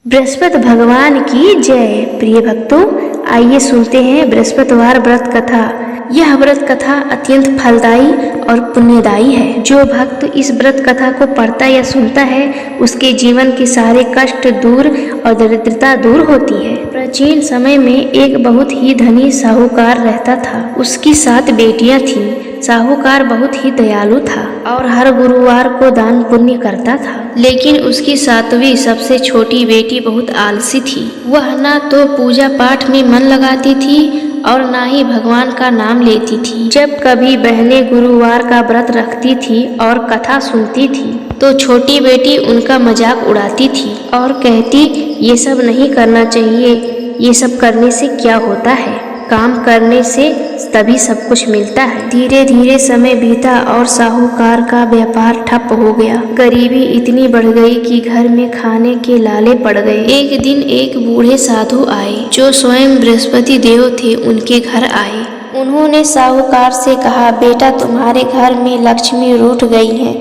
बृहस्पति भगवान की जय। प्रिय भक्तों, आइए सुनते हैं बृहस्पतिवार व्रत कथा। यह व्रत कथा अत्यंत फलदायी और पुण्यदायी है। जो भक्त इस व्रत कथा को पढ़ता या सुनता है, उसके जीवन के सारे कष्ट दूर और दरिद्रता दूर होती है। प्राचीन समय में एक बहुत ही धनी साहूकार रहता था। उसकी 7 बेटियां थीं। साहूकार बहुत ही दयालु था और हर गुरुवार को दान पुण्य करता था। लेकिन उसकी 7वीं सबसे छोटी बेटी बहुत आलसी थी। वह ना तो पूजा पाठ में मन लगाती थी और ना ही भगवान का नाम लेती थी। जब कभी बहनें गुरुवार का व्रत रखती थी और कथा सुनती थी, तो छोटी बेटी उनका मजाक उड़ाती थी और कहती, ये सब नहीं करना चाहिए, ये सब करने से क्या होता है, काम करने से तभी सब कुछ मिलता है। धीरे धीरे समय बीता और साहूकार का व्यापार ठप हो गया। गरीबी इतनी बढ़ गई कि घर में खाने के लाले पड़ गए। एक दिन एक बूढ़े साधु आए, जो स्वयं बृहस्पति देव थे, उनके घर आए। उन्होंने साहूकार से कहा, बेटा, तुम्हारे घर में लक्ष्मी रूठ गई है,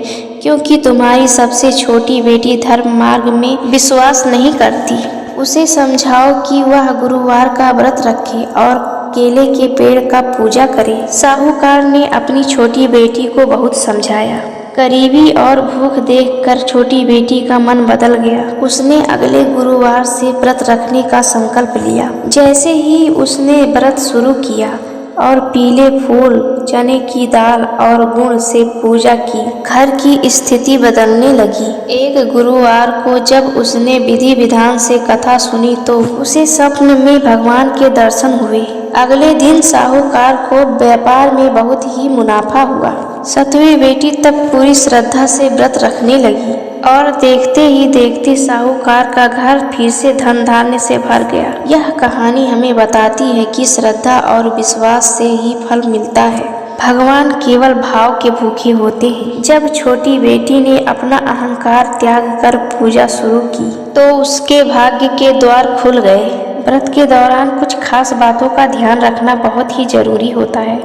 क्योंकि तुम्हारी सबसे छोटी बेटी धर्म मार्ग में विश्वास नहीं करती। उसे समझाओ कि वह गुरुवार का व्रत रखे और केले के पेड़ का पूजा करे। साहूकार ने अपनी छोटी बेटी को बहुत समझाया। गरीबी और भूख देखकर छोटी बेटी का मन बदल गया। उसने अगले गुरुवार से व्रत रखने का संकल्प लिया। जैसे ही उसने व्रत शुरू किया और पीले फूल, चने की दाल और गुड़ से पूजा की, घर की स्थिति बदलने लगी। एक गुरुवार को जब उसने विधि विधान से कथा सुनी, तो उसे स्वप्न में भगवान के दर्शन हुए। अगले दिन साहूकार को व्यापार में बहुत ही मुनाफा हुआ। 7वीं बेटी तब पूरी श्रद्धा से व्रत रखने लगी और देखते ही देखते साहूकार का घर फिर से धन धान्य से भर गया। यह कहानी हमें बताती है कि श्रद्धा और विश्वास से ही फल मिलता है। भगवान केवल भाव के भूखे होते हैं। जब छोटी बेटी ने अपना अहंकार त्याग कर पूजा शुरू की, तो उसके भाग्य के द्वार खुल गए। व्रत के दौरान कुछ खास बातों का ध्यान रखना बहुत ही जरूरी होता है,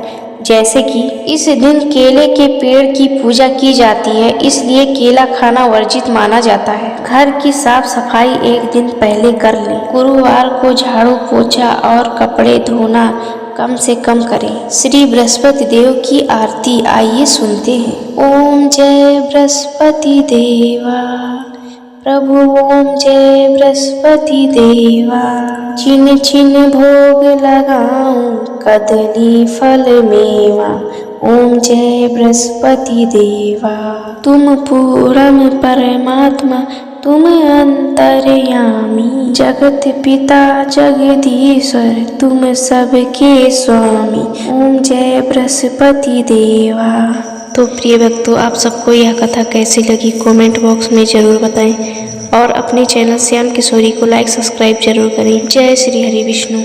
जैसे कि इस दिन केले के पेड़ की पूजा की जाती है, इसलिए केला खाना वर्जित माना जाता है। घर की साफ सफाई एक दिन पहले कर लें। गुरुवार को झाड़ू पोछा और कपड़े धोना कम से कम करें। श्री बृहस्पति देव की आरती आइए सुनते हैं। ओम जय बृहस्पति देवा प्रभु, ओम जय बृहस्पति देवा। छिन छिन भोग लगाऊं कदली फल मेवा, ओम जय बृहस्पति देवा। तुम पूरम परमात्मा, तुम अंतर्यामी, जगत पिता जगदीश्वर, तुम सबके स्वामी, ओम जय बृहस्पति देवा। तो प्रिय भक्तों, आप सबको यह कथा कैसी लगी कमेंट बॉक्स में ज़रूर बताएं और अपने चैनल श्याम किशोरी को लाइक सब्सक्राइब जरूर करें। जय श्री हरि विष्णु।